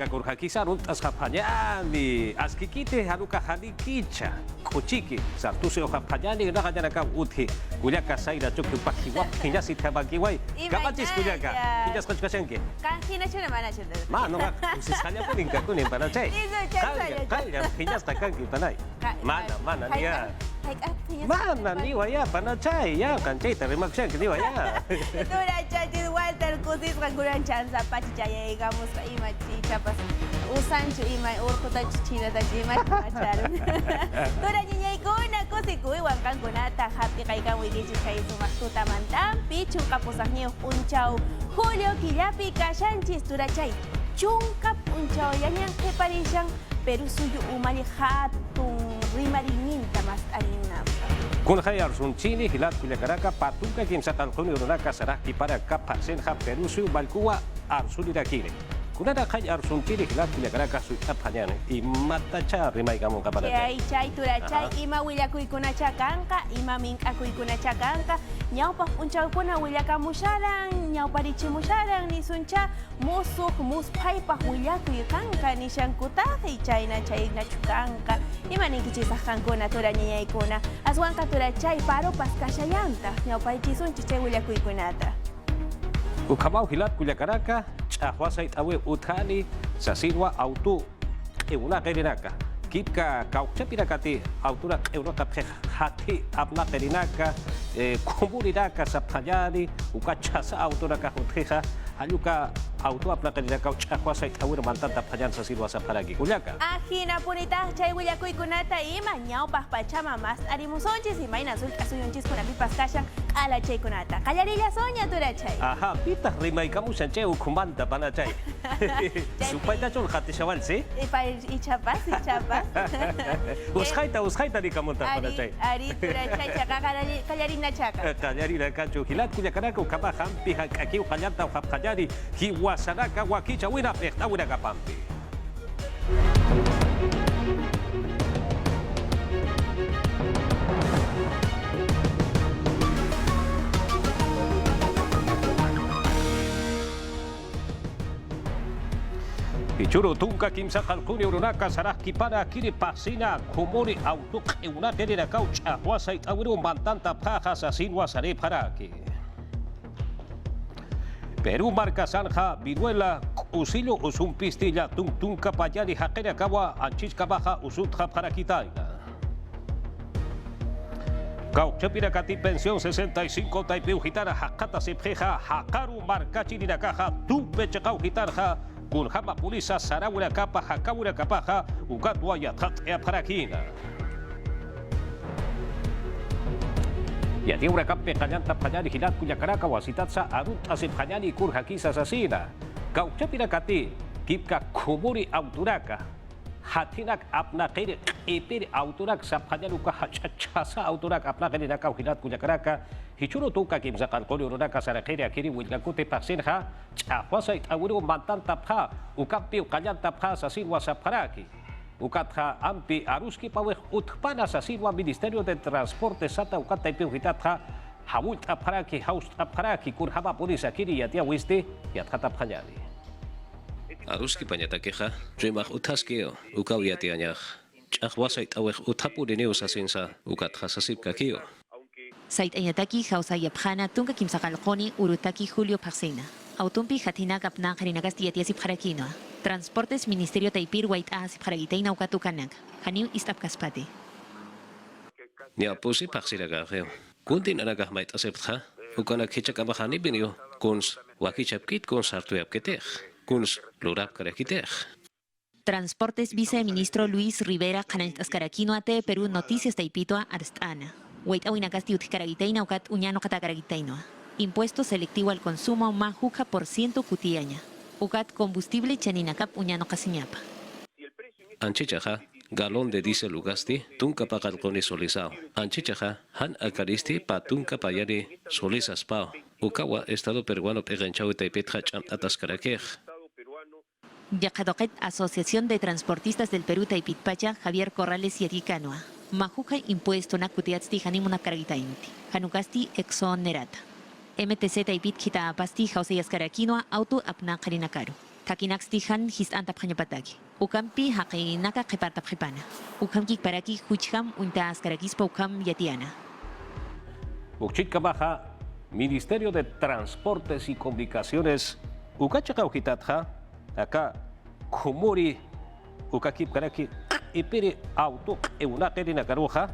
kurha kisar untas kapanyani askikite haruka halikicha kochiki sartuse o kapanyani na kanya ka uthi kuya ka saira chuk tu pakiwa kinya sitha bagiwai kapachis kuya ka kinya skach kasengke kan hina chuna mana chuna mano ka sisanya kuning ka kuning para chay kaya kinya stakan kita nai mana dia mana ni waya para chay ya kan chay terima kasih ni waya itu dah jadi Walter kusis kaguran chance pachi jaya igamos ima chapas usan chu ima urko ta china ta ima macharun tora niña ikuna kusiku iwan kan kunata happy kai kan wigi kai sumaktu tamantam pichu kapusakniyo unchau Julio Killapi kashanchis turachay chungkap unchau yang keparisang Peru suyu umali hatun rimarininta mas arinam kun khayar sun chini hilat kuya karaka patuka kim sakal kuni urunaka saraki para kapaksen ha perusu balkuwa arsuli dakire kunada khayar sun chini hilat kuya karaka su apanyane i matacha rimai kamu kapada chay turachay ima willakuy kuna chakanka ima minkakuy kuna chakanka ñawpaq unchaw kuna willakamu sharan ñawparichi musharan ni suncha musuq muspaypaq willakuy kanka nishankutaqa chayna chayna chukanka imaninkichis kankuna tura ñañaykuna aswanqa turachay paropas kashallanta ñawparichi sunchi chay willakuykunata ukhamau hilat kuya karaka chahwasay tawe uthani sasirwa auto euna qerinaka kipka kauchapirakati autura eurota hati apna qerinaka komuninaka sapallani ukachasa autora ka hutija aluka auto apna qerinaka chahwasay tawe mantanta phallan sasirwa saparagi kullaka ajina punita chay willakuykunata ima ñawpaq pachama mas arimusonchis imayna asuyunchis kunapi paskashan ala chaykunata qallarilla soña turachay aha pitaq rimaykamushan chay ukhumanta pana chay supaytachun qatishawansi ichapas usqayta rikamunta pana chay ari turachay chaqa qallarina chaqa qallarina kachu hilat kuya karaka ukama hampi hank'akiw qallanta qallari hiwasanaka wakicha wina peqta wina kapampi Ichuru tungka kimsa kalkuni urunaka saraki para kiri pasina kumuri autuk euna terina kaucha wasait awiru mantanta paja sasinwa sare paraki. Peru marca sanja viruela usillo usun pistilla tungka payani hakera kawa anchiska baja usutja para kitaina. Kauchapira kati pensión 65 taipeu gitara hakata sepjeja hakaru marca chirina caja tupe chekau gitarja kun hama pulisa sarawura kapa hakawura kapaha ukatwa yatat e parakina yati ura kape kanyanta panyani hilat kuya karaka wasitat sa arut asip kanyani kur hakisa sasina kauchapira kati kipka kumuri auturaka hatinak apna kiri ipir autorak sa panyaluka hachasa autorak apna kiri nakau hilat kuya karaka hichuru tuka kim zakal koli urunaka sarakiri akiri wilakute paksin ha chahwasa itawuru mantan tapha ukapi ukanyan tapha sa sinwa sa paraki ukatha ampi aruski paweh utpana sa sinwa Ministerio de Transporte sata ukata ipi ukitatha hawul taparaki haus taparaki kurhama polisa kiri yatia wiste yathata phanyali Aruski panyata keja, rimak utaskeo, ukawiati anyaj. Chahwasait aweh utapurineo sasinsa, ukathasasip kakio. Sait ayataki hausaya phana tunga kimsakalkoni urutaki Julio Paxena. Autumpi hatina kapna karinagastiyatiasip harakino. Transportes Ministerio Taipir wait asip haragitaina ukatukanak. Haniu istapkaspate. Nia pusi paxiragageo. Kuntin anagahmait aseptha, ukanak hichakabahani binio, kuns wakichapkit kuns artuyapketej. Kuns lurap karakitej. Transportes Viceministro Luis Rivera Canant Ascarakino ate Perú Noticias Taipitoa Arstana. Wait awinakasti utkaragitaina ukat uñano katakaragitaino. Impuesto selectivo al consumo majuja por ciento cutiaña. Ukat combustible chaninakap uñano kasiñapa. Anchichaja, galón de diésel ugasti, tunka pakalkoni solisao. Anchichaja, han alcaristi pa tunka payari solisas pao. Ukawa, Estado peruano peganchau taipetja cham atascarakej. Yacadoquet, Asociación de Transportistas del Perú Taipitpacha, Javier Corrales y Ericanoa. Majuja impuesto na kutiatsti hanimuna karagitainti. Hanukasti exonerata. MTC Taipit kita apasti Jose Yascarakinoa auto apna karinakaru. Takinakstihan his antapanyapataki. Ukampi hakinaka kepartapjipana. Ukamki paraki hucham unta askarakispa ukam yatiana. Ukchitka baja, Ministerio de Transportes y Comunicaciones, Ukachakaujitatja, acá, Kumuri, Ukakip Karaki, Ipiri Auto, Eunakerina Karuja,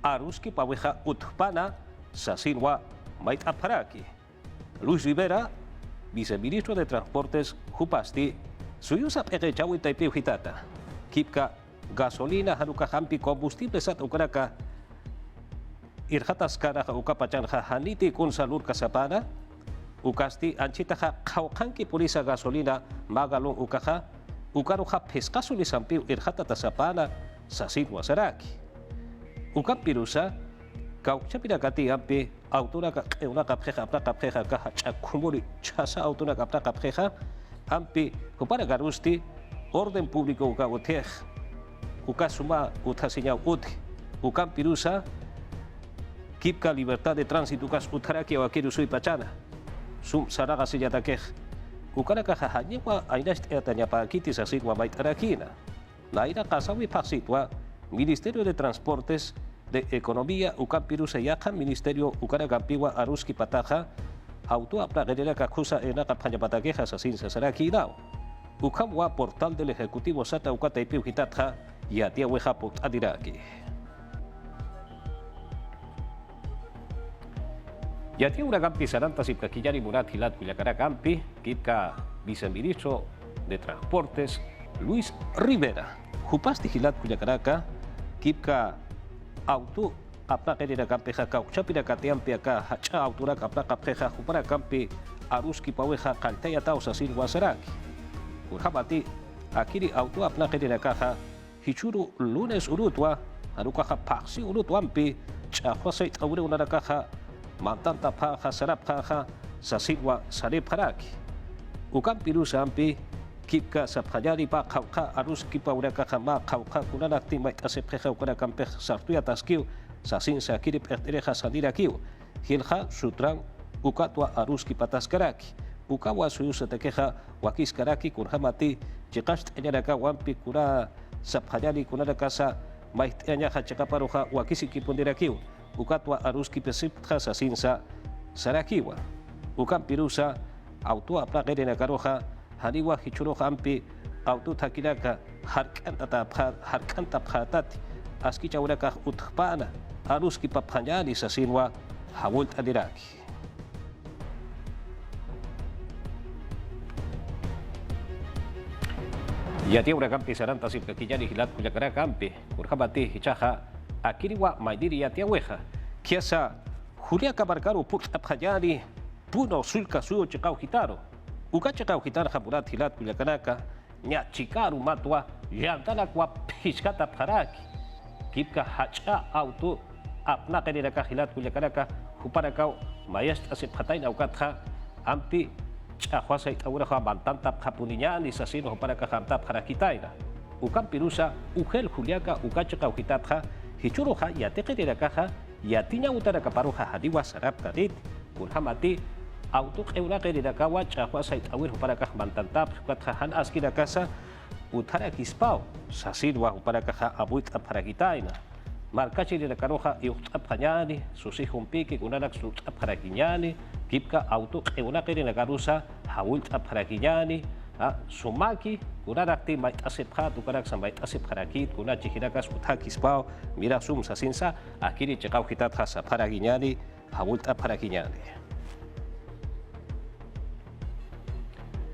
Aruski Paweja Utpana, Sasinwa, Mait Aparaki. Luis Rivera, viceministro de Transportes, Jupasti, Suyusa Perechawi Taipei Hitata, Kipka, gasolina, Hanuka Hampi, combustible Sat Ukaraka, Irhatas Karaja Ukapachanja Haniti kun Salur Kasapana, Ukasti Anchitaja Kaukanki Pulisa Gasolina, Magalon Ukaja, Ukaruja Pescasuli Sampiu Irhata Tasapana, Sasinwa Saraki. Ukapirusa, Kauchapira Kati Ampi, Autora una Capjeja, Pracapjeja, Caja Chakumuri, Chasa Autora Capjeja, Ampi, Upara Garusti, Orden Público Ukagotej, Ukasuma Utasiñau Uti, Ukampirusa, Kipka Libertad de Tránsito Ukas Utaraki o Akirusui Pachana, Sum Saraga Sillatakej, Ukaraka Hajanyewa Ainast Etanyapa Kitis Asigua Maitarakina, Naira Kasawi Pasitwa, Ministerio de Transportes, de Economía, Ukampirusa Yakan, Ministerio Ukarakampiwa Aruski Pataja, Autua Pragerera Kakusa Enaka Panyapatakeja Sasin Sasaraki Dao, Ukamwa Portal del Ejecutivo Sata Ukata y Piujitatja, y Atia Weja Port Adiraki. Yatia Uragampi Sarantas y Kakillari Murat Hilat Cuyacaracampi, Kipka viceministro de Transportes, Luis Rivera, Jupasti Hilat Cuyacaraca, Kipka Auto Aplaquerera Campeja Cauchapira Catiampi acá, Hacha Autura Caplacapeja, Jupara Campi, Aruski Paweja, Calteya Tausa Sin Guasaraki. Urjabati, Akiri Auto Aplaquerera Caja, Hichuru Lunes Urutua, Arucaja Paxi Urutuampi, Chahuasait Aure una caja, Mantanta Paja, Sarapjaja, Sasigua, Sareparaki. Ukampirusa Ampi, Kipka Sapjayari Pa Kauka, Aruski Paurakaja Ma, Kauka, Kunanakti, Maitasepja, Ukarakampe, Sartuya Taskiu, Sasin Sakiri Pertereja Salirakiu, Hilja, Sutran, Ukatua, Aruski Pataskaraki, Ukawa Suyusa Tekeja, Wakis Karaki, Kurhamati, Chekast Enyaraka, Wampi, Kura, Sapjayari, Kunanakasa, Mait Enyaja Chekaparuja, Wakisiki Pundirakiu, Ukatua, Aruski Pesipja, Sasinsa, Sarakiwa, Ukampirusa, Autua Plagerena Karoja, Haniwa Hichuro Hampi, Auto Takiraka, Harkanta Phatati, Askicha Uraka Utpana, Aruski Papanyani Sasinwa, Hawult Adiraki. Yatia Uragampi Sarantas y Kakillani Hilat Cuyacarakampi, Urjabati Hichaja, Akiriwa Maidiri Yatia Weja, Kiasa Julia Cabarcaro Put Apjayani, Puno Sulka Suyo Chicao Gitaro. Ukachakau Hitar Hamurat Hilat Cuyacanaka, Nyachikaru Matua, Yantanakwa Pishkata Paraki, Kipka Hacha Auto, Apnakanaka Hilat Cuyacanaka, Huparakau, Mayest Asipataina Ukatha, Ampi, Chahuasait Auraha Bantanta Kapuniñan y Sasino Huparaka Hamta Parakitaina, Ukampirusa, Ugel Juliaca, Ukachakau Hitatha, Hichuroja, Yatekerera Caja, Yatiña Utarakaparuja Hadiwa Sarap Kadit, Kurhamati, Auto Eurakerera Kawa, Chahuasait Awir Huparaka Bantantap, Kathahan Askira Casa, Utarakispao, Sasidwa Huparaka Abuit Parakitaina, Marcachi de la Caroja y Utapanyani, sus hijos Pique, Gunarak Utaparakiñani, Kipka Auto Eurakerera Garusa, Hawult Aparakiñani, Sumaki, Gunarakti Mait Asephat, Ukaraksa Mait Asepharakit, Gunachi Hirakas Utakispao, Mira Sum Sasinsa, Akiri Chekau Hitat Hasa Parakiñani, Hawult Aparakiñani.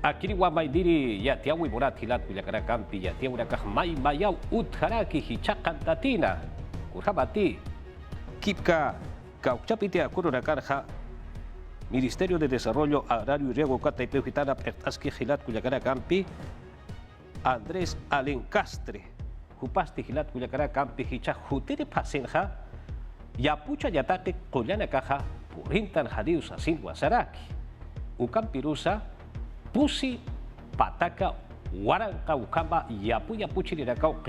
Akiriwa Maidiri Yatiawi Murat Hilat Cuyacarakampi, Yatiaurakah Mai Mayau Utharaki Hichakantatina, Kurhabati, Kipka Cauchapitia Kururakarja, Ministerio de Desarrollo Agrario y Riego Cata y Peujitana Pertaski Hilat Cuyacarakampi, Andrés Alencastre, Jupasti Hilat Cuyacarakampi, Hicha Jutiri Pasenja, Yapucha Yatate Collana Caja, Purintan Hadius Asin Guasaraki, Ukampirusa, Pusi Pataka Waranka Ukamba Yapuya Puchirakau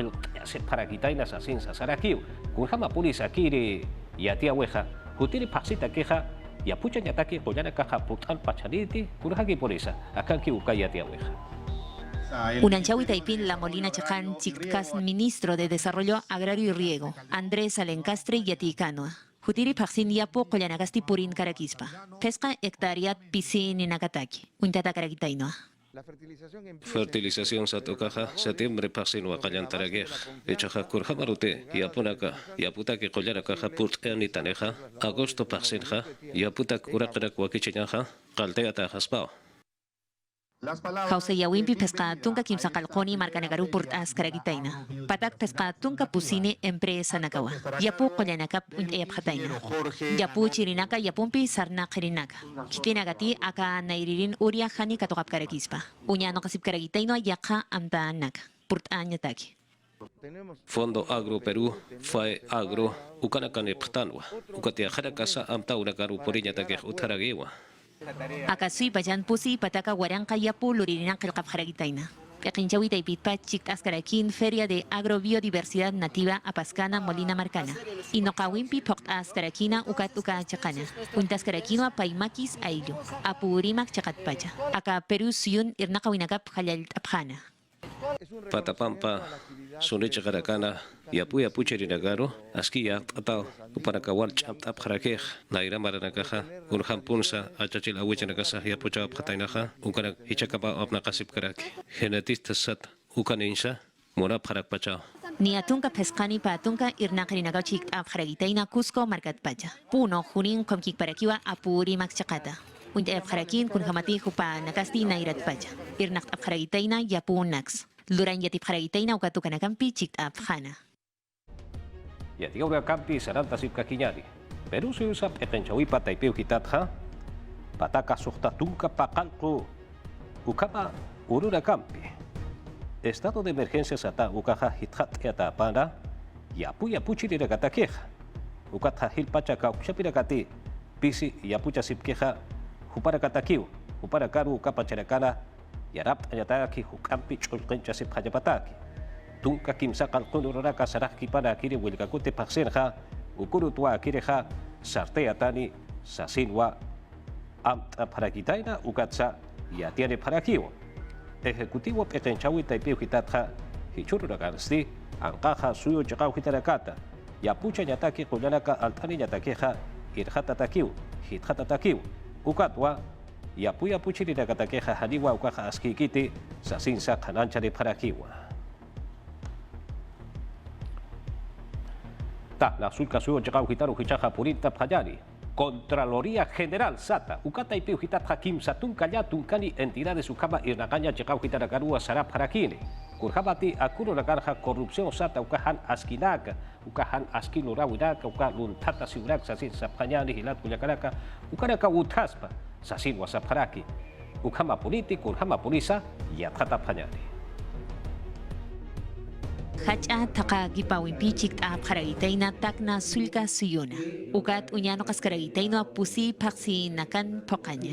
se para Quitaina Sasin Sasarakiu, Kunjama Pulis Akiri Yatia Weja, Jutiri Pasita Queja, Yapucha Yataki Collana Caja Putan Pachaniti, Kurhaki Polisa, Akanki Ukayatia Weja. Unanchawi Taipin La Molina Chacán, Chictcas, ministro de Desarrollo Agrario y Riego, Andrés Alencastre Yaticanoa. Jutiri Paxin Yapo Collanagasti Purin Caraquispa. Pesca hectariat Pisin Nakataki. Untata Caragitainoa. Fertilización satokaja septiembre pasin wakallantaraguej. Echaja kurjamarute yapunaka yaputaki kollarakaja purtani taneja. Agosto pasinja yaputak urakarak wakichinaja kalteata jaspao. Jose Yawimpi Pesca Tunca Kimsa Calconi Marcanagaru Purtas Caragitaina. Patak Pesca Tunca Pusine Empresa Nakawa. Yapu Collanacap Yapjataina. Yapu Chirinaka Yapumpi Sarna Kirinaka. Kitinagati Aka Nairirin Uria Hani Katokap Karagispa. Uñano Kasip Karagitaino Yaka Amta Naka. Purtanyataki. Fondo Agro Perú, FAE Agro, Ukanakane Ptanwa. Ukatia Harakasa Amta Urakaru Poriñatake Utaragewa. Akasui Bajan Pusi Pataka Huaranca Yapu Luririnang Kalkapjaragitaina. Yakinchawi Taipitpa Chictas Caraquín Feria de Agrobiodiversidad Nativa Apascana Molina Marcana. Inokawimpi Poctas Caraquina Ukat Uka Chacana. Untas Caraquino Paimakis Ailu. Apurimak Chacatpacha. Aka Perú Suyun Irnakawinakap Halal Apjana. Patapampa, Sunicha Caracana, Yapuya Pucherinagaro, Askia, Atao, Uparakawal Chamtap Harakej, Naira Maranakaja, Urhampunsa, Achachila Wichanakasa, Yapucha Patainaja, Ukarak Hichakapa of Nakasip Karaki, Genetista Sat, Ukaninsha, Mora Parakpacha. Ni atunka pescani pa atunka irnakarinagaw chik Abjaragitaina Cusco Marcat Pacha. Puno Junin Komkik Parakiwa Apuri Max Chakata. Unta Abjarakin kun Hamati Hupa Nakasti Nairat Pacha. Irnak Abjaragitaina Yapu Nax. Luran Yatip Jaragitaina Ukatukanacampi chik Abjana. Yatigaura Campi Saranta Sipkakiñari. Perú se usa Ekenchawipa Taipeu Hitatja. Pataka Sujtatunka Pakalku. Ukapa Urura Campi. Estado de emergencia sata ukaja hithat yata pana yapu chiri regatakeja ukatha hilpacha kauchapira kati pisi yapucha sipkeja hupara katakiu hupara karu ukapacharakana yarap ayataki hukampi chulqincha sipjayapataki tunka kimsa qalqunuraka sarajki para kiri wilkakute paksenja ukuru tua kireja sarteatani sasinwa amta parakitaina ukatsa yatiane parakiu Ejecutivo Petenchawi Taipeu Hitatja, Hichururagansti, Ancaja Suyo Chakau Hitarakata, Yapucha Yataki Kulanaka Altani Yatakeja, Irhata Takiu, Hithata Takiu, Ukatwa, Yapuya Puchirinakatakeja Haniwa Ukaja Askikiti, Sasinsa Kanancha de Parakiwa. Ta, la Sulca Suyo Chakau Hitaru Hichaja Purinta Payari. Contraloría General Sata, Ukata Ipeu Hitat Hakim Satun Kaya Tunkani entidades Ukama Irnakaña Chekau Hitarakarua Sarap Harakini. Kurhabati Akuro Nagarja Corrupción Sata Ukahan Askinaka, Ukahan Askinurawinaka, Ukalun Tata Siurak Sasin Sapanyani Hilat Kuyakaraka, Ukaraka Utaspa, Sasin Wasaparaki, Ukama Politi, Kurhama Polisa, Yatata Panyani. Hacha taka gipawimpi chik Abjaragitaina takna sulka suyuna. Ukat uñano kaskaragitaino pusi paksi nakan pokaña.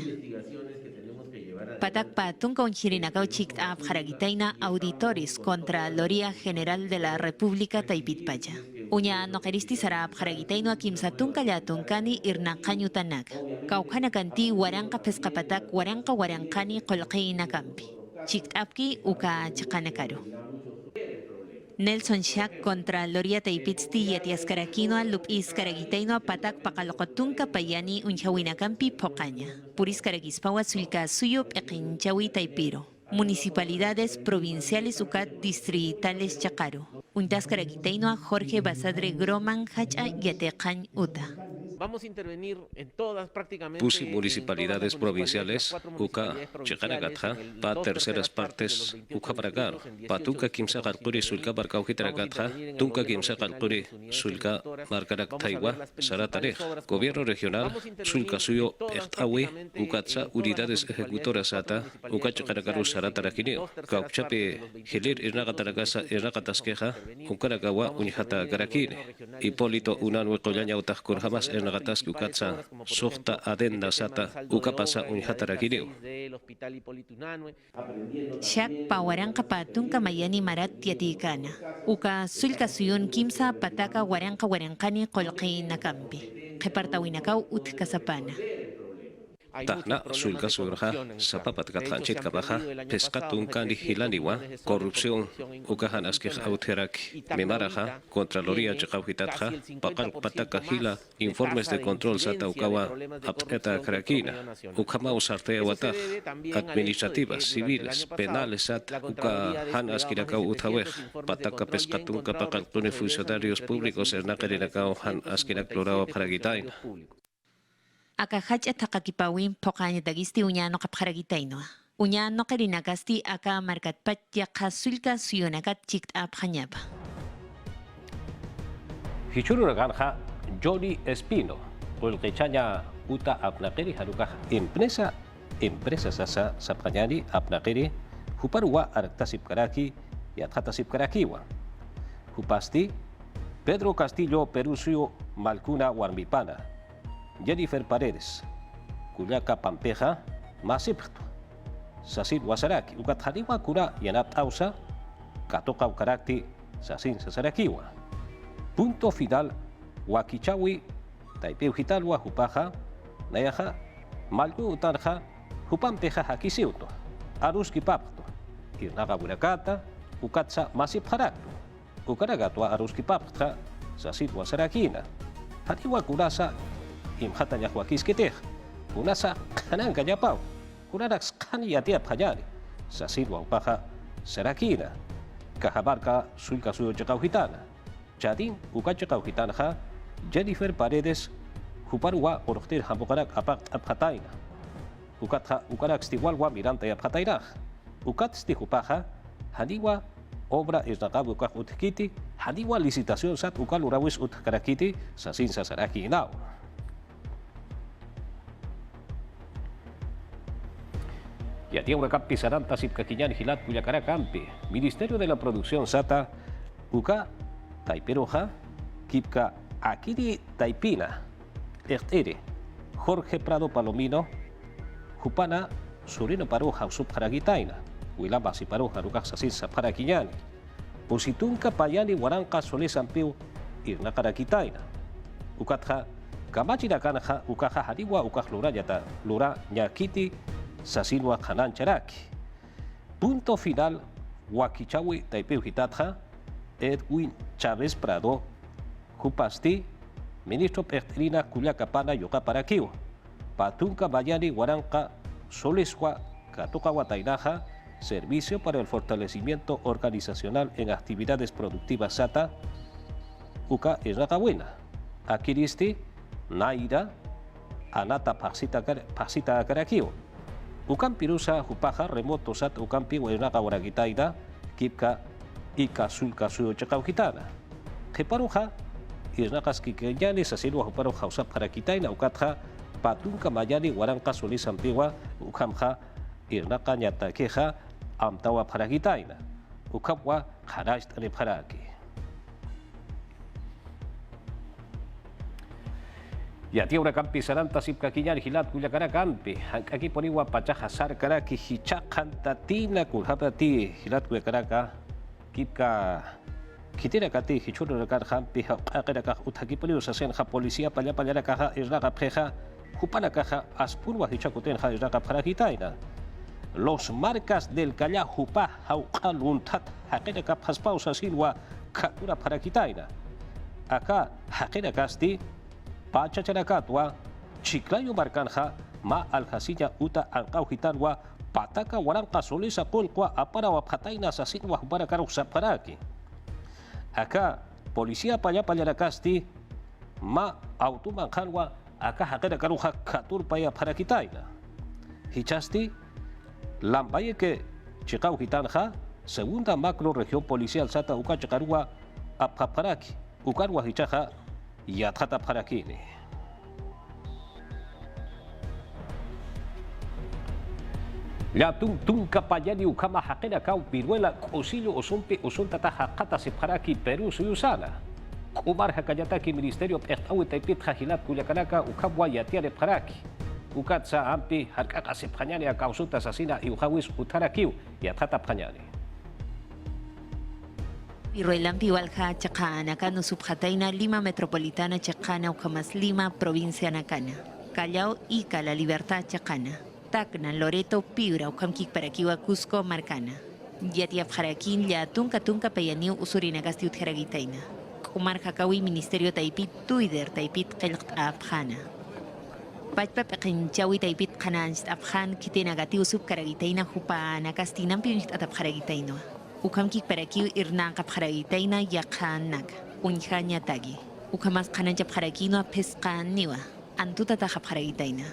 Patak patunka unchirinakaw chik Abjaragitaina auditores contra Loría General de la República Taipitpacha. Uña no keristi sara Abjaragitaino akimsatunka yatunkani irnakanyutanak. Kaukanakanti waranka pescapatak warankani kolqeina kampi. Chik apki uka chakanakaro. Nelson Shack contra Loria Taipitsti Yatias Caraquinoa Lupis Caragitaino Patak Pakalokotunka Payani Unchawinakampi Pokaña. Puris Caraguispawa Sulka Suyup Ekinchawi Taipiro. Municipalidades provinciales Ucat distritales Chacaro. Untas Caraguitaino Jorge Basadre Groman Hacha Yatecañ Uta. Vamos a intervenir en todas prácticamente. Pusi municipalidades provinciales, Uka, Chekaragatja, pa terceras partes, Uka Paragar, Patuka Kimsa Kalpuri Sulka Barcauhitaragatja, Tunka Kimsa Kalpuri Sulka Marcarak Taiwa, Saratarej, Gobierno Regional, Sulka Suyo Ektawi, Ukatsa, Unidades Ejecutoras Ata, Uka Chekaragaru Saratarakinio, Kaukchape, Hilir Irnagataragasa Irnagataskeja, Ukaragawa Unihata Garakine, Hipólito Unanue Koyaña Utajkur Hamas Gatas Ukatsa, Sokta Adenda Sata, Ukapasa Unihatarakireo. Shak Pawaranka Patunka Mayani Marat Yatikana. Uka Sulka Suyun Kimsa Pataka Waranka Warankani Kolqi Nakampi. Kepartawinakaw Utkasapana. hay Tahna muchos sulka problemas de surja corrupción en el sapapat campo. De hecho, katlanchit se han kabaja perdido el año pescatun pasado kandi 77 hilaniwa millones de soles por corrupción corrupción en ukahan askih institucional. auterak Y Tacna memaraja ahorita Contraloría tiene chaqauhitatja casi el pakal 50% pataka más hila de informes tasa de control incidencia sata de ukawa problemas de apeta corrupción que el karakina promedio nacional. ukama usarte Eso se wataj debe también al hecho de que administrativas durante el civiles año pasado, penales sat la uka Contraloría ha han desplegado askirakau más de utawej 700 informes de pataka control y ha pescatun encontrado kapakal responsabilidades funcionarios públicos administrativas ernaqerinakau han askirak plurao paragitaina funcionarios públicos. Aka hacha takakipawin pokanya dagisti unyano kapharagitaino. Unyano karinagasti aka markat patya kasulka suyunakat chikt abhanyaba. Hichururaganja Johnny Espino, Ulkechaña Uta Apnakeri Harukaj empresa sasa Sapanyani Apnakeri, Huparua Artasip Karaki y Athatasip Karakiwa. Hupasti Pedro Castillo Perusio Malcuna Warmipana, Jennifer Paredes, Cuyaca Pampeja, Masipto, Sasid Wasaraki, Ukathaniwa Kura Yanap Ausa, Katoka Ukarakti, Sasin Sasarakiwa. Punto final, Wakichawi, Taipeu Hitalwa, Hupaja, Nayaja, Malgu Utarja, Hupampeja Hakisiuto, Aruski Papto, Irnaga Burakata, Ukatsa Masip Harakto, Ukaragatua Aruski Papta, Sasid Wasarakina, Hatiwa Kurasa, Imhata Yahuakisketej, Kunasa Kananga Yapau, Kurarax Kaniatia Payari, Sasid Wapaja, Sarakina, Cajabarca Sulca Suyo Chacauhitana. Chadin, Ukachakauhitanja, Jennifer Paredes, Huparua, Orter Hambokarak Apak Abhataina, Ukatha Ukarak Stiwalwa Miranta Abhatairaj, Ukat Stihupaja, Haniwa, obra Isnagabu Ukak Utkiti, Haniwa licitación Sat Ukal Urawis Utkarakiti, Sasin Sasaraki Inao. Yatia Urakampi Saranta Sipkakiñan Hilat Kuyakarakampi, Ministerio de la Producción Sata, Uka Taiperoja, Kipka Akiri Taipina, Ertere, Jorge Prado Palomino, Jupana, Surino Paroja, Subharagitaina, Huilamba Siparoja, Rukak Sasin Paraquiñani, Positunca Payani, Huaranca, Solé Sampiu, Irnakarakitaina, Ukatja, Kamachira Kanaja, Ukaja Hariwa, Ukaj Lurayata, Lura, Ñakiti, Sasinwa Hanan Charaki. Punto final, Wakichawi Taipeu Hitatja, Edwin Chávez Prado, Jupasti, Ministro Pertrina Cuyacapana Yocaparaquiu, Patunca Bayani Huaranca, Solesua, Catocawa Tainaja, Servicio para el Fortalecimiento Organizacional en Actividades Productivas SATA, Uca Esragabuena, Akiristi, Naira, Anata Pasita Caraquiu, Ucampirusa, Jupaja, Remoto Sat, Ucampi, Huenagawaragitaida, Kipka, Ika Sulka Suyo Chacauhitana, Jeparuja, Isnakas Kikeñani, Sasirua Juparuja, Usap Parakitaina, Ukatja, Patunca Mayani, Huaranca Solís Ampiwa, Ucamja, Irnaka Ñataqueja, Amtawa Parakitaina, Ucapwa, Harash Reparaki. Yatia Urakampi Saranta Sipkakiñan Hilat Kuyakarakampi, aquí poniwa Pachaja Sar Karaki, Hichakantatina, Kulhapati, Hilat Kuyakaraka, Kipka Kitira Kati, Hichuru Rakarhampi, Akaraka, Utakipoli, Sasenja, Policía, Payapayarakaja, Israga Preja, Jupanakaja, Aspurwa, Hichakutenja, Israga Parakitaina. Los marcas del Callá Jupa, Haukaluntat, Hakeraka Paspausa Silwa, Katura Parakitaina. Acá, Hakerakasti, Pachacharakatwa, Chiclayo Barcanja, Ma Aljasilla Uta Ancaujitanwa, Pataka Huaranca Solisa Polqua, Aparawa Pataina Sasinwa Hubarakaru Saparaki. Acá, Policía Payapayaracasti, Ma Automanjanwa, acá Hakerakaruja Katur Paya Parakitaina. Hichasti, Lambaye que Chicauhitanja, segunda macro región policial Sata Ucachacarua, Apaparaki, Ucarwa Hichaja, y Atata Parakini. La tunka payani ukama hakena kau piruela osillo osumpe osuntata hakata separaki Perú suyusana. Kumar hakayataki Ministerio Pertawi Taipit Hajilat Kuyakanaka ukabwa yatia de paraki. Ukatsa ampi harkaka sepanyani akausuta sasina y ukawis utarakiu y atata panyani. Piruelampi Walja Chacana, Cano Subjataina, Lima Metropolitana Chacana, Ucamas Lima, Provincia Nacana. Callao y La Libertad Chacana. Tacna, Loreto, Piura, Ucamquic Paraquiwa, Cusco, Marcana. Yatiap Jaraquín, ya tunca payaniu usurinagasti utjaragitaina. Kumar Hakawi, Ministerio Taipit, Tuider, Taipit, Kelkt Abjana. Pachpa Pekinchawi Taipit Kananst Abjan, Kitenagati Usub Karagitaina, Jupa, Nakastinam Pinit Atapjaragitaino. Ucamquic Paraquiu, Irnanca Jaragitaina, Yakanak, Unjanya Tagi. Ucamas Kananjap Jaraquino, Pescan Niwa, Antuta Tajapjaragitaina.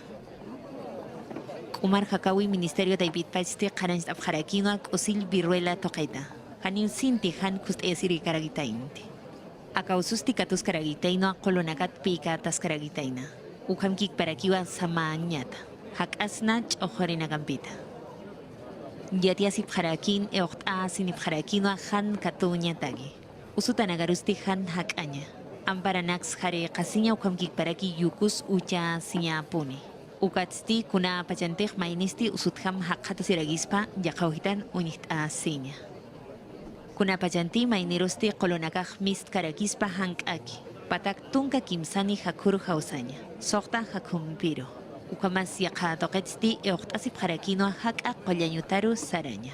Umar Hakawi, Ministerio Taipit Paiste, Kananst Abjaraquino, Usil Viruela Toqueta. Hanin Sinti Han Kust Esiri Karagitainti. Akaususti Katus Karagitaino, Colonagat Pika Taskaragitaina. Ucamquic Paraquiwa Samañata. Hakasnach o Jorinagampita. Yatiasip Jaraquín, Eochta Sinip Jaraquino, Han Katuña Tagi. Usutanagarusti Han Hakaña. Amparanax Jare Casiña Ucamquic Paraqui Yucus Ucha Siña Puni. Ucatsti Kuna Pachantej Mainisti Usutham Hakata Siragispa, Yakauhitan Unita Siña. Kuna Pachanti Mainerosti Colonacaj Mist Karaquispa Hank Aki. Patak Tunka Kimsani Hakur Hausaña. Sokta Hakumpiro. Ucamas Yaka Toquetsti Eochtasip Jaraquino Haka Collañutaru Saraña.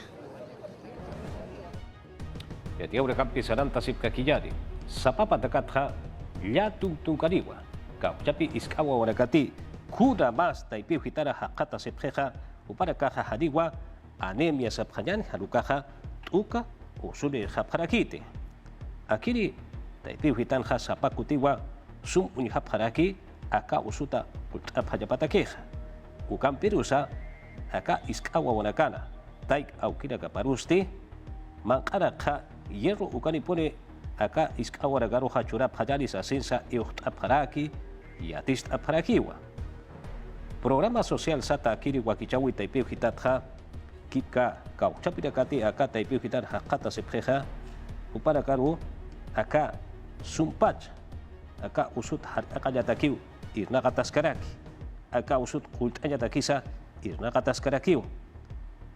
Yatiaura Campi Saranta Sipkakillari. Sapapa Takatja, Yatung Tunkariwa. Kauchapi Iskawa Warakati. Kuda mas Taipei Hitara Hakata Sepjeja. Uparakaja Hadiwa. Anemia Sapjayan Harukaja. Tuka Usuri Japharakite. Akiri Taipei Hitanja Sapakutiwa. Sum Unjapharaki. Aka Usuta Ultapajapatakeja. Ukampirusa. Aka Iskawa Wanakana. Taik Aukira Kaparusti. Mankaraka. Hierro Ukanipone. Acá Iskawara Garoja Churap Hayalis Asensa Eochtaparaki y Atist Aparakiwa. Programa Social Sata Akiri Wakichawi Taipei Hitatja, Kipka Kauchapirakati, acá Taipei Hitat Hakata Sepjeja, Uparakaru, acá Sumpach, acá Usut Hartakayatakiu, Irnagataskaraki, acá Usut Kultayatakisa, Irnagataskaraki,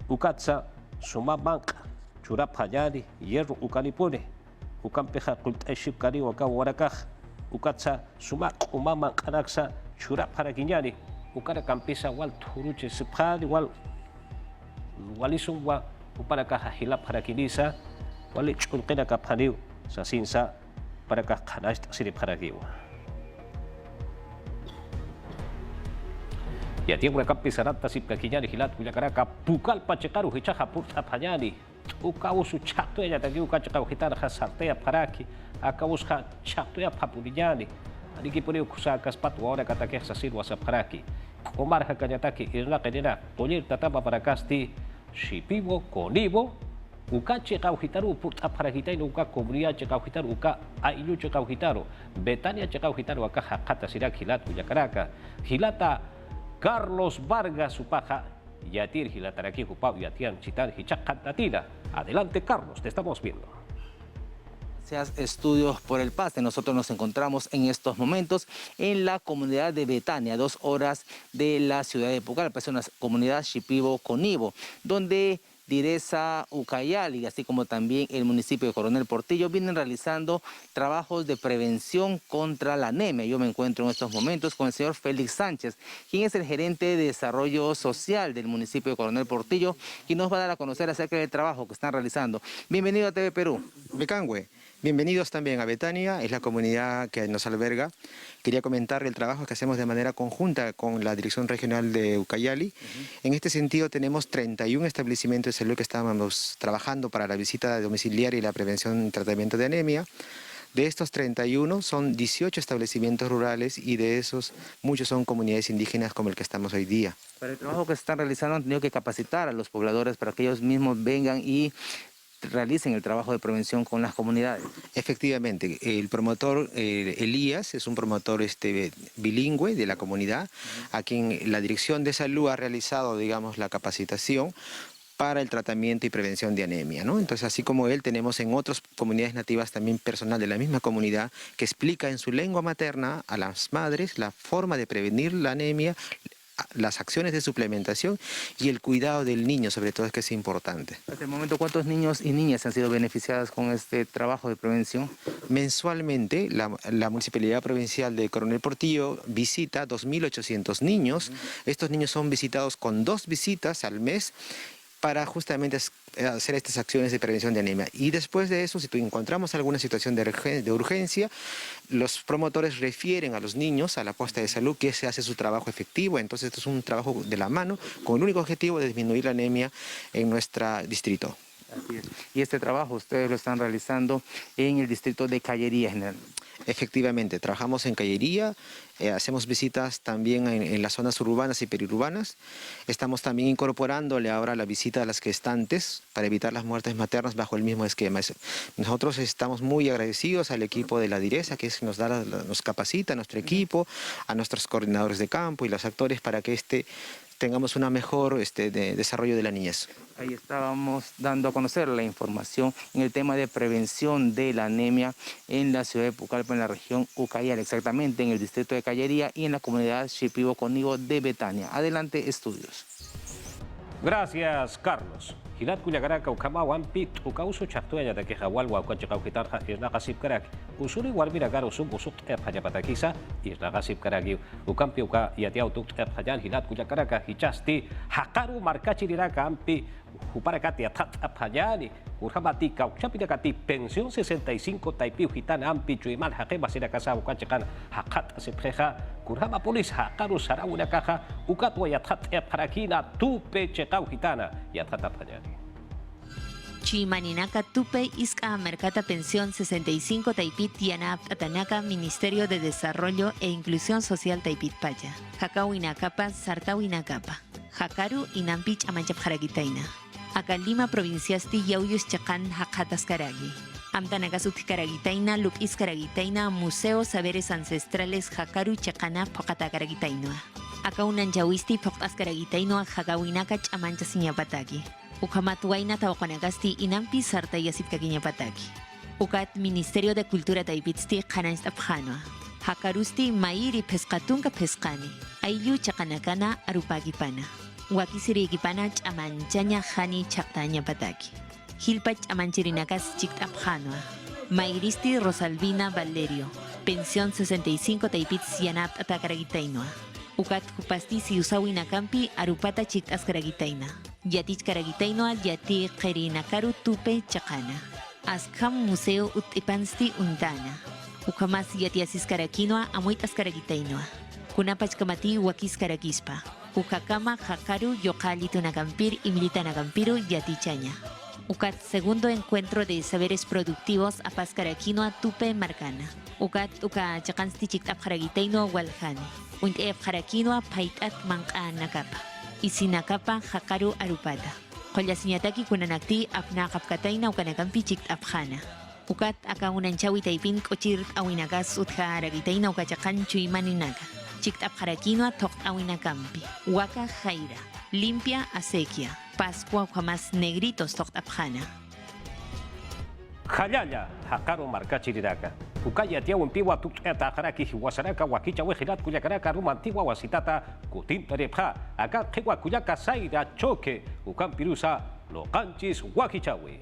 Ukatsa, Sumabank, Churap Hayari, Hierro Ukanipone. Ukampeja Kultaship Kari Waka Warakaj, Ukatsa, Sumak, Umama Karaksa, Churap Harakinyani, Ukara Campesa, Wal Turuche Sipadi, Walisumwa, Uparakaja Hilap Harakilisa, Walich Unkena Kapaniu, Sasinsa, Parakaj Kanast Sirip Harakiwa. Yatiaura Campi Saranta Sipkakinyani, Hilat Kuyakaraka, Pukal Pachekaru, Hichaja Purta Panyani. Ukaus chato ya tadi uka cakap kita dah sartea paraki, akaus chato ya papurinyani. Adiki puni ukusa kaspat wara kata keh sasir wasa paraki. Omar hakanya taki irna kedina tolir tatapa parakasti shipibo konibo. Uka cakap kita put aparakita ini uka komunia cakap kita uka ailu cakap kita Betania cakap kita uka hakata sirak hilat Kuyakaraka hilata Carlos Vargas Supaja. Yatir Hilataraki Jupau Yatian Chitan Hichakatatina. Adelante, Carlos, te estamos viendo. Gracias, Estudios por el Paz. Nosotros nos encontramos en estos momentos en la comunidad de Betania, 2 horas de la ciudad de Pucallpa. Es una comunidad Shipibo-Conibo, donde Direza Ucayali, así como también el municipio de Coronel Portillo, vienen realizando trabajos de prevención contra la anemia. Yo me encuentro en estos momentos con el señor Félix Sánchez, quien es el gerente de desarrollo social del municipio de Coronel Portillo, y nos va a dar a conocer acerca del trabajo que están realizando. Bienvenido a TV Perú. Mecangüe. Bienvenidos también a Betania, es la comunidad que nos alberga. Quería comentar el trabajo que hacemos de manera conjunta con la Dirección Regional de Ucayali. En este sentido tenemos 31 establecimientos de salud que estamos trabajando para la visita domiciliaria y la prevención y tratamiento de anemia. De estos 31 son 18 establecimientos rurales y de esos muchos son comunidades indígenas como el que estamos hoy día. Para el trabajo que se están realizando han tenido que capacitar a los pobladores para que ellos mismos vengan y realicen el trabajo de prevención con las comunidades. Efectivamente, el promotor Elías es un promotor bilingüe de la comunidad, a quien la Dirección de Salud ha realizado, digamos, la capacitación para el tratamiento y prevención de anemia, ¿no? Entonces, así como él, tenemos en otras comunidades nativas también personal de la misma comunidad que explica en su lengua materna a las madres la forma de prevenir la anemia, las acciones de suplementación y el cuidado del niño, sobre todo, es que es importante. Hasta el momento, ¿cuántos niños y niñas han sido beneficiados con este trabajo de prevención? Mensualmente, la Municipalidad Provincial de Coronel Portillo visita 2.800 niños. Estos niños son visitados con 2 visitas al mes para justamente hacer estas acciones de prevención de anemia. Y después de eso, si encontramos alguna situación de urgencia, los promotores refieren a los niños a la posta de salud, que se hace su trabajo efectivo. Entonces, esto es un trabajo de la mano con el único objetivo de disminuir la anemia en nuestro distrito. Así es. Y este trabajo ustedes lo están realizando en el distrito de Callería, general. Efectivamente, trabajamos en Callería, hacemos visitas también en las zonas urbanas y periurbanas. Estamos también incorporándole ahora la visita a las gestantes para evitar las muertes maternas bajo el mismo esquema. Nosotros estamos muy agradecidos al equipo de la Direza, que nos capacita, a nuestro equipo, a nuestros coordinadores de campo y los actores para que tengamos una mejor desarrollo de la niñez. Ahí estábamos dando a conocer la información en el tema de prevención de la anemia en la ciudad de Pucallpa, en la región Ucayali, exactamente en el distrito de Callería y en la comunidad Shipibo Conibo de Betania. Adelante, estudios. Gracias, Carlos. Hilat Cuyacaraka, Ucamawan, Pit, Ucauso, Chatuya, de Quejawalwa, Cuachacaujita, Isnagasip Karak, Usuri, Warmira Garo, Subusut, Payapatakisa, Isnagasip Karagi, Ucampiuka, Yatiautuk, Payan, Hilat Cuyacaraka, Hichasti, Hakaru, Marcachiraka, Ampi, Uparakati, Atat, Apayani, Urhamati, Cauchapidakati, Pensión 65, Taipiu, Gitana, Ampi, Chuiman, Hakeba, Sirakasa, Ucachacan, Hakat, Sepreja, Kurhama Polis, Hakaru, Sarauna Caja, Ucatwa, Yatat, Parakina, Tupe, Checau, Gitana, Yatat, Apayani. Chimaninaka Tupe Iska Mercata Pensión 65 Taipit Yanap Atanaka Ministerio de Desarrollo e Inclusión Social Taipit Paya. Hakawinakapa Sartawinakapa. Hakaru Inampich Amanchap Haragitaina. Akalima Provinciasti Yauyus Chacan Hakatas Karagi. Amtanakasut Karagitaina Lupis Karagitaina Museo Saberes Ancestrales Hakaru Chacana Pokata Karagitainoa. Akaunan Yawisti Pokas Karagitainoa Hakawinaka Chamancha Siñapataki. Ukamat Huayna Tawakanagasti Inampi Sarta Yasipkakiñapataki. Ukat Ministerio de Cultura Taipitsti Kanans Abjanoa. Hakarusti Mairi Pescatunka Pescani. Ayu Chakanakana Arupagipana. Wakisirigipana Chamanchaña Hani Chaktaña Pataki. Hilpach Amanchirinakas Chikt Abjanoa. Mairisti Rosalvina Valerio. Pensión 65 Taipits Yanap Atakaragitainoa. Ukat Kupasti Siusawinakampi Arupata Chikt Askaragitaina. Yatich Karagitainoa Yati Qerinakaru Tupe Chakana. Askam Museo Utipansti Untana. Ukamas Yatiasis Karakinoa Amuit Askaragitainoa. Kunapach Kamati Wakis Karakispa. Ukakama Hakaru Yokalito Nagampir y Milita Nagampiru Yatichaña. Ukat segundo encuentro de saberes productivos a Pascaraquinoa Tupe Marcana. Ukat Uka Chakansti Chiktap Haragitainoa Walhani. Untep Harakinoa Paitat Manka Nakapa. Isinakapa Hakaru Arupata. Kolyasiñataki kunanakti apnakapkataina ukanakampi chiktapjana. Ukat akaunanchawi taipin kochir awinakas utja aragitaina ukachakan chuimaninaka. Chiktapjarakinoa tokt awinakampi. Waka jaira. Limpia acequia. Pascua jamás negritos toktapjana. Jayaya, Hakaru Marcachiriraka. Ukaya tiaw empiwa tuketa haraki wasaraka wakicha wejirat kuyakaraka ruma antigua wasitata kutintarepja. Acá kewa kuyaka saira choque. Ukan pirusa lo canchis wakichawi.